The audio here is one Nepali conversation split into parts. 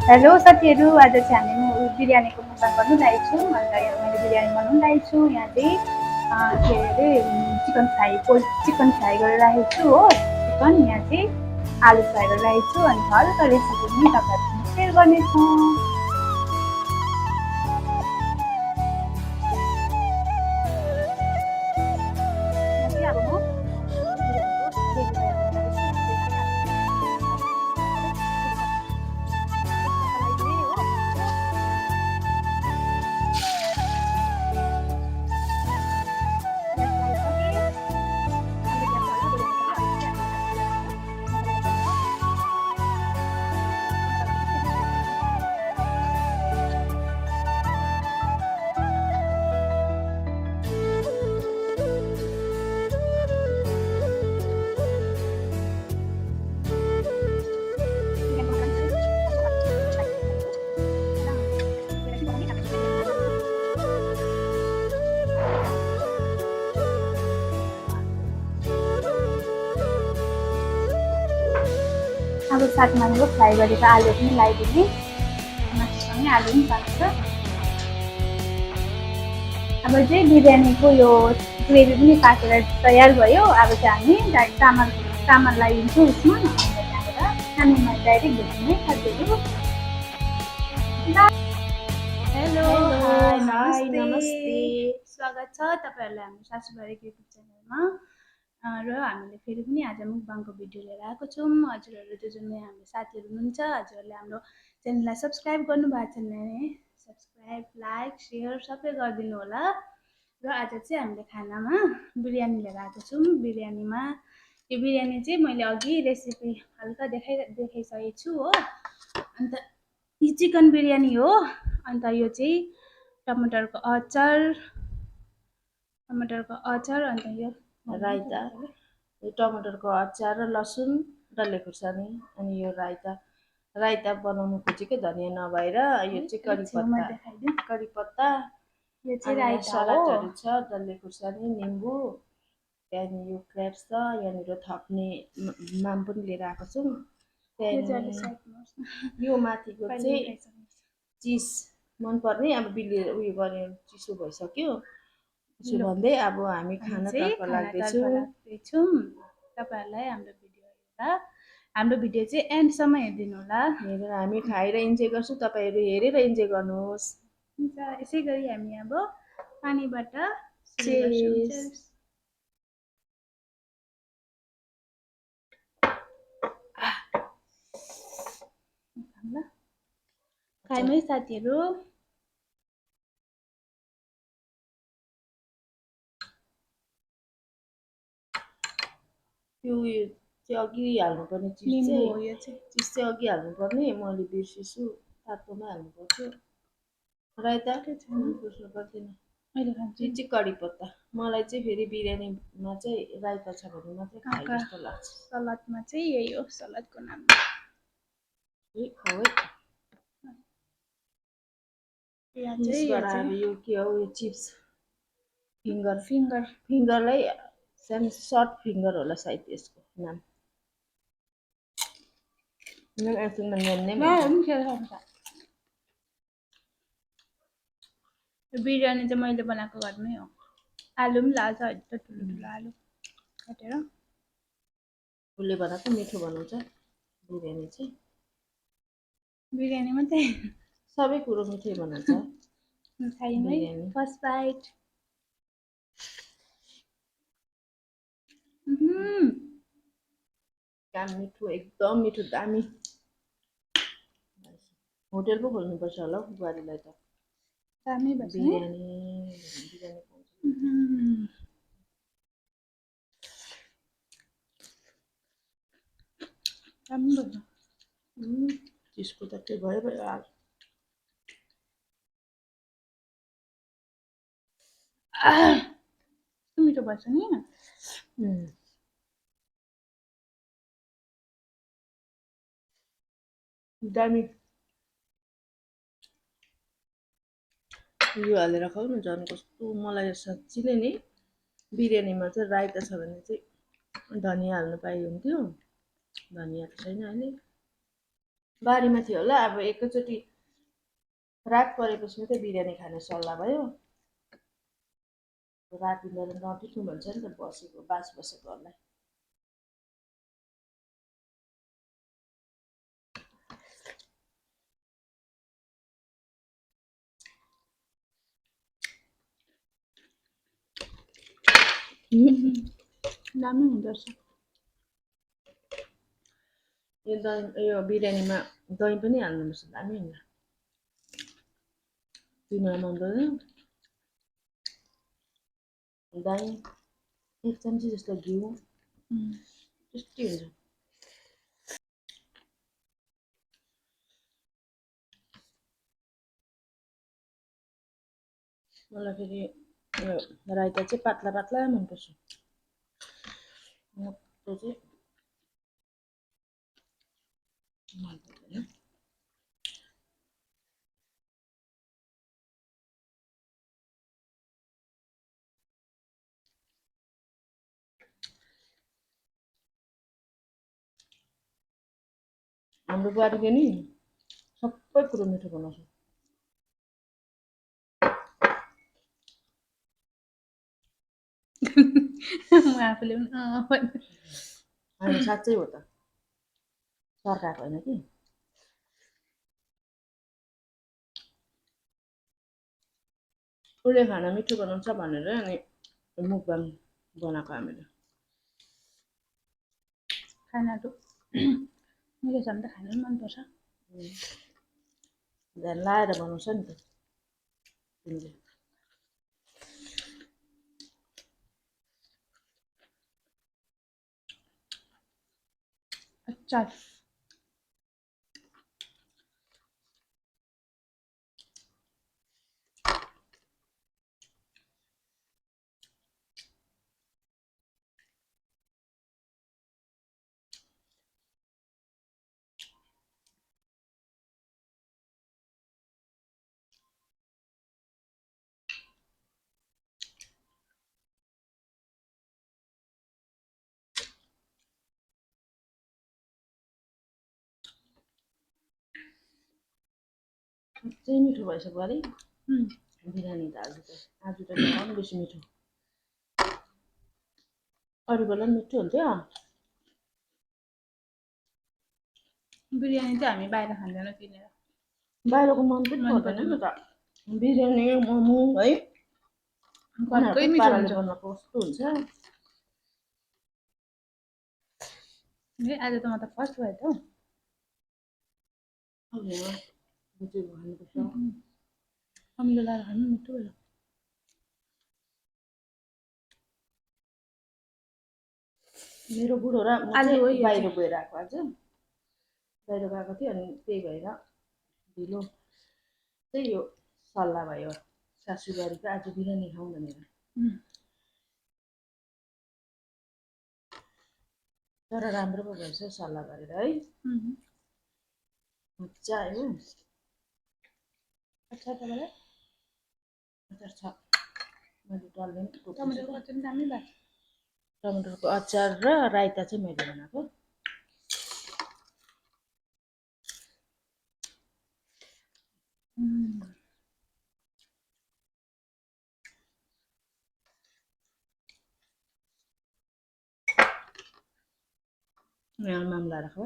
हेलो साथीहरू, आज चाहिँ हामी बिरयानीको मुक्बाङ गर्नु लागेको छौँ। अन्त यहाँ मैले बिरयानी बनाउनु लागेको छु। यहाँ चाहिँ के अरे चिकन फ्राई गरेर राखेको छु हो। चिकन यहाँ चाहिँ आलु फ्राई गरेर राखेको छु। अनि हल्का रेसिपी पनि तपाईँहरूसँग सेयर गर्नेछौँ। यहाँ चाहिँ अब म बिरयानीको रेडी तयार गर्न लाग्दैछु। यहाँ चाहिँ खालि त्यसको लागि चाहिँ हो ग्यास लगाइसकेँ। हामीले ग्यास लगाएर बिरयानी पनि अलिकति मसाला अब साथमा यो फ्राई गरेको आलु पनि लगाइदिने। मासुसँगै आलु पनि पाल्छ। अब चाहिँ बिरयानीको यो ग्रेभी पनि पाकेर तयार भयो। अब चाहिँ हामी डाइरेक्ट चामल लगाइदिन्छौँ उसमा। अन्त त्यहाँबाट खानामा डाइरेक्ट भेट्ने साथीहरू। हेलो, हाई नमस्ते। स्वागत छ तपाईँहरूलाई हाम्रो सासूबारीको युट्युब च्यानलमा। र हामीले फेरि पनि आज मुक्बाङको भिडियो लिएर आएको छौँ। हजुरहरू जो हाम्रो साथीहरू हुनुहुन्छ, हजुरहरूले हाम्रो च्यानललाई सब्सक्राइब गर्नुभएको छैन भने सब्सक्राइब, लाइक, सेयर सबै गरिदिनु होला। र आज चाहिँ हामीले खानामा बिरयानी लिएर आएको छौँ। बिरयानीमा यो बिरयानी चाहिँ मैले अघि रेसिपी हल्का देखाइसकेको छु हो। अन्त यो चिकन बिरयानी हो। अन्त यो चाहिँ टमाटरको अचार, अन्त यो रायता, यो टमाटरको अचार र लसुन डल्ले खुर्सानी। अनि यो रायता बनाउनु खोजेको धनियाँ नभएर यो चाहिँ करी पत्ता, यो चाहिँ रायता हो। सलादहरू छ, डल्ले खुर्सानी, निम्बु, त्यहाँदेखि यो क्र्याब्स छ। यहाँनिर थप्ने माम पनि लिएर आएको छौँ। त्यहाँदेखि यो माथिको चाहिँ चिज मनपर्ने, अब बिलले उयो गरे चिसो भइसक्यो। त्यसो भन्दै अब हामी खानातर्फ लाग्दैछौँ। तपाईँहरूलाई हाम्रो भिडियो चाहिँ एन्डसम्म हेरिदिनु होला। हेरेर हामी खाएर इन्जोय गर्छौँ, तपाईँहरू हेरेर इन्जोय गर्नुहोस्। हुन्छ, यसै गरी हामी अब पानीबाट खाइमै साथीहरू। त्यो उयो चाहिँ अघि हाल्नुपर्ने चिज चाहिँ अघि हाल्नुपर्ने, मैले बिर्सेछु। तातोमा हाल्नुपर्छ। रायता खोज्नु पर्दैन। यो चाहिँ कडी पत्ता। मलाई चाहिँ फेरि बिरयानीमा चाहिँ रायता छ भने मात्रै खाए जस्तो लाग्छ। सलादमा चाहिँ यही हो, सलादको नाम अब यो के हो, यो चिप्स फिङ्गरलाई सानो सर्ट फिङ्गर होला सायद यसको नाम। बिरयानी चाहिँ मैले बनाएको घरमै हो। आलु पनि लाग्छ, ठुलो आलु काटेर। उसले बनाएको मिठो बनाउँछ बिरयानी चाहिँ। बिरयानी मात्रै सबै कुरो मिठै बनाउँछ। खाइमै फर्स्ट बाइट। मिठो, एकदम मिठो, दामी। होटेल पो खोल्नुपर्छ होला हौ बुहारीलाई त। दामी बिरयानी त्यसको त के भयो मिठो भएछ नि। दामी। यो हालेर खाऊ न, झन् कस्तो। मलाई साँच्ची नै नि बिरयानीमा चाहिँ रायता छ भने चाहिँ धनियाँ हाल्नु पाए हुन्थ्यो। धनियाँ त छैन अहिले। बारीमा थियो होला। अब एकैचोटि रात परेपछि मात्रै बिरयानी खाने सल्लाह भयो। राति नटिक्नु भन्छ नि त बसेको बास बसेकोहरूलाई। दामी हुँदो रहेछ। यो बिरयानीमा दही पनि हाल्नुपर्छ, दामी हुन्छ। तिमीलाई मन पर्दैन? दही 1 चम्ची जस्तो घिउ टेस्टी हुन्छ। मलाई फेरि यो राइता चाहिँ पातला पातला मनपर्छ। मोटो चाहिँ मन पर्दैन। हाम्रो बुहारीले नि सबै कुरो मिठो बनाउँछ। म आफूले पनि होइन साँच्चै हो त, सर्काएको होइन कि। उसले खाना मिठो बनाउँछ भनेर अनि मुकबाङ बनाएको हामीले। खानाहरू मिठो छ भने त खानु पनि मनपर्छ। ध्यान लाएर बनाउँछ नि त तिमीले। अचार साँच्चै मिठो भएछ बुहारी। बिरयानी त आज त झन् बेसी मिठो। अरू बेला पनि मिठो हुन्थ्यो। बिरयानी चाहिँ हामी बाहिर खाँदैनौँ किनेर। बाहिरको मन पनि पर्दैन नि त। बिरयानी मोमो है घरकै मिठो पाराले हुन्छ। बनाएको कस्तो हुन्छ। आज त म त फर्स्ट भयो त हौ। खानुपर्छ। अमिलो लगाएर खानु मिठो भयो। मेरो बुढो र म आलु हो चाहिँ यो बाहिर चाहिँ। गएर आएको आज। बाहिर गएको थियो अनि त्यही भएर ढिलो चाहिँ यो सल्लाह भयो सासूबारीको आज बिरयानी खाउँ भनेर। तर राम्रो पो भएछ सल्लाह गरेर है। मजा आयो। अच्छा तपाईँलाई अचार छ मैले डल्लै टमाटरको अचार पनि दामी भएको छ। टमाटरको अचार र राइता चाहिँ मैले बनाएको। यहाँ मामला राख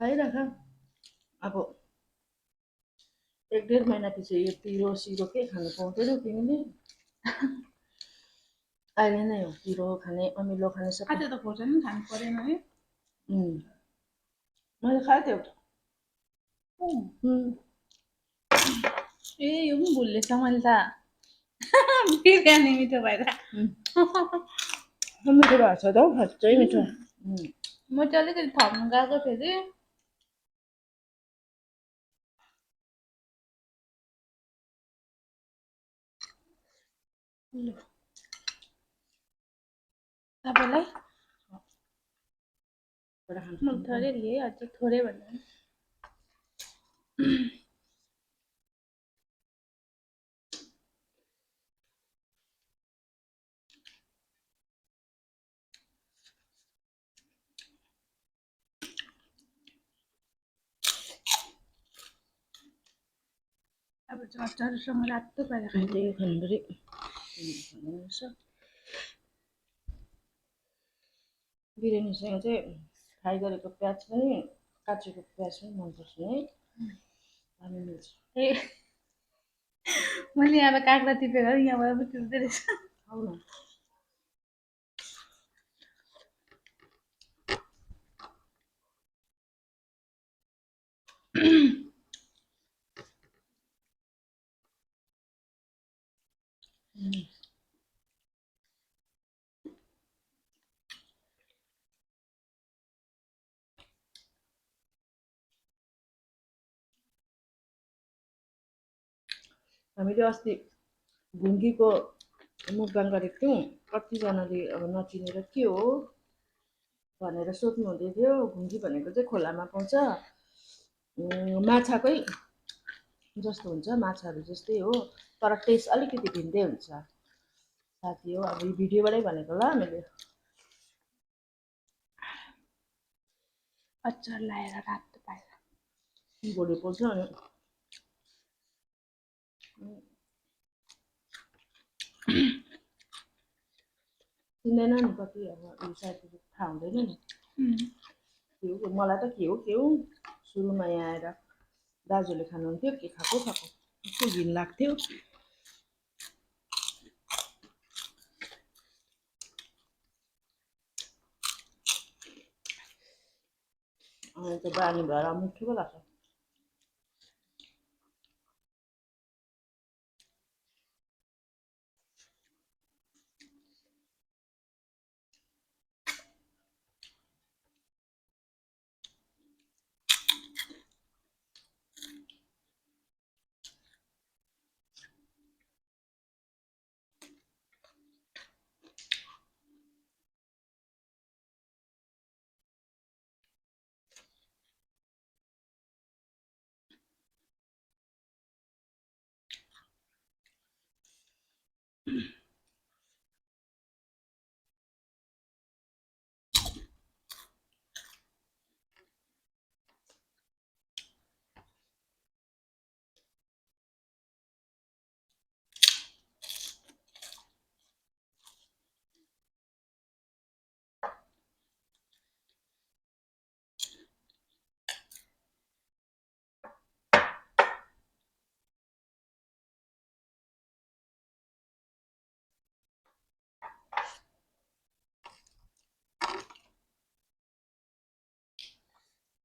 खाइराख। अब 1-1.5 महिना पछि यो पिरो सिरो के खानु पाउँदैनौ तिमीले। अहिले नै हो पिरो खाने अमिलो खाने सबै। आज त खोर्सानी पनि खानु परेन है। मैले खाएको थियो। ए यो पनि भुलेछ मैले त। बिरयानी मिठो भएर मिठो भएको छ त हौ साँच्चै मिठो। म चाहिँ अलिकति थप्नु गएको फेरि तपाईँलाई म थोरै लिएँ अझ थोरै भन्दा पनि। अचारसँग रातो पारेर खायो त्यही खानु पऱ्यो बिरयानीसँग चाहिँ फ्राई गरेको प्याज पनि काटेको प्याज पनि मनपर्छ है दामी मिल्छ ए मैले यहाँ काँक्रा टिपेर यहाँबाट पो टिप्दै रहेछ खाऊ न हामीले अस्ति घुङ्गीको मुखबाङ गरेको थियौँ कतिजनाले अब नचिनेर के हो भनेर सोध्नु हुँदै थियो घुङ्गी भनेको चाहिँ खोलामा पाउँछ माछाकै जस्तो हुन्छ माछाहरू जस्तै हो तर टेस्ट अलिकति भिन्दै हुन्छ साथी हो अब यो भिडियोबाटै भनेको ल मैले अचार लाएर रातो पारेर भोलि पोल्छ अनि चिन्दैन नि कति अब यो साथीहरू थाहा हुँदैन नि मलाई त के हो सुरुमा यहाँ आएर दाजुले खानुहुन्थ्यो के खाएको कस्तो घिन लाग्थ्यो अनि त बानी भएर मिठो पो लाग्छ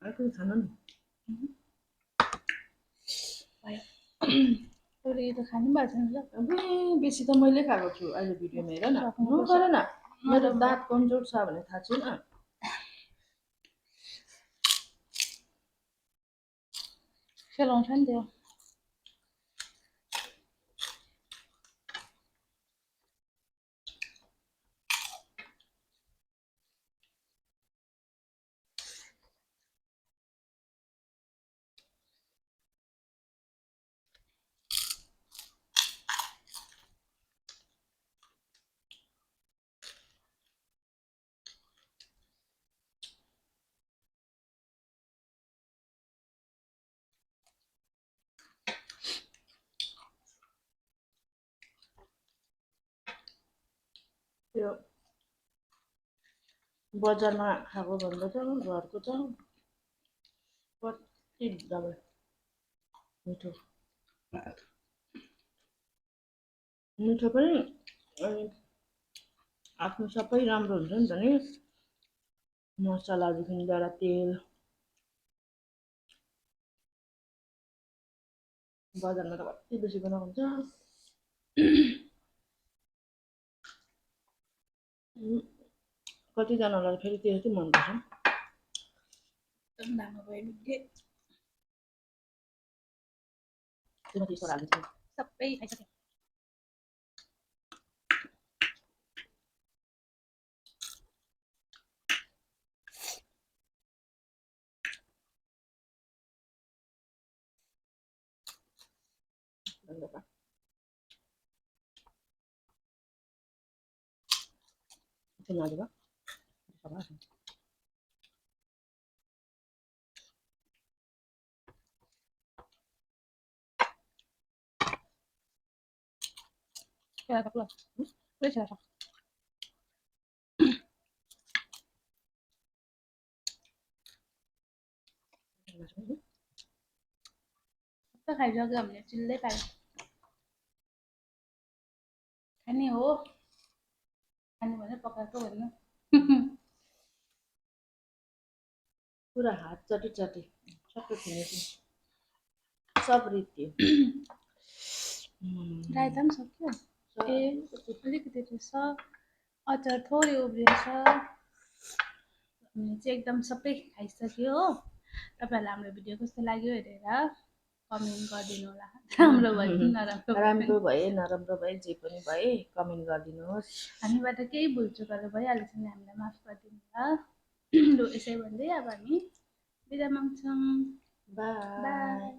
अर्को खानु नि तर यो त खानु भएको छैन ल बेसी त मैले खाएको छु अहिले भिडियोमा हेर न नगर न मेरो दाँत कमजोर छ भने थाहा छैन सेलाउँछ नि त्यो त्यो बजारमा खाएको भन्दा त घरको त कति डबल मिठो मिठो पनि अनि आफ्नो सबै राम्रो हुन्छ नि त नि मसलादेखि लिएर तेल बजारमा त कति बेसी बनाएको हुन्छ कतिजनालाई फेरि त्यो चाहिँ मनपर्छ एकदम राम्रो भयो मिठे त्यसमा त्यस्तो हालिदिन्छ सबै खाइसक्यो Sengaja ba? Kaya keluar. Udah siapa? Apa खाइसक्यो हामीले चिल्लै पाऱ्यो खाने हो खाने भने पकाएको भन्नु पुरा हात चटी चटी सबै थिएछ सब रित्यो रायता पनि सक्यो ए अलिकति रहेछ अचार थोरै उब्रिएछ हामीले चाहिँ एकदम सबै खाइसक्यो हो तपाईँहरूलाई हाम्रो भिडियो कस्तो लाग्यो हेरेर कमेन्ट गरिदिनु होला राम्रो भयो कि नराम्रो राम्रो भए नराम्रो भए जे पनि भए कमेन्ट गरिदिनुहोस् हामीबाट केही भुलचुकहरू भइहाल्छ भने हामीलाई माफ गरिदिनु होला लु यसै भन्दै अब हामी बिदा माग्छौँ बाई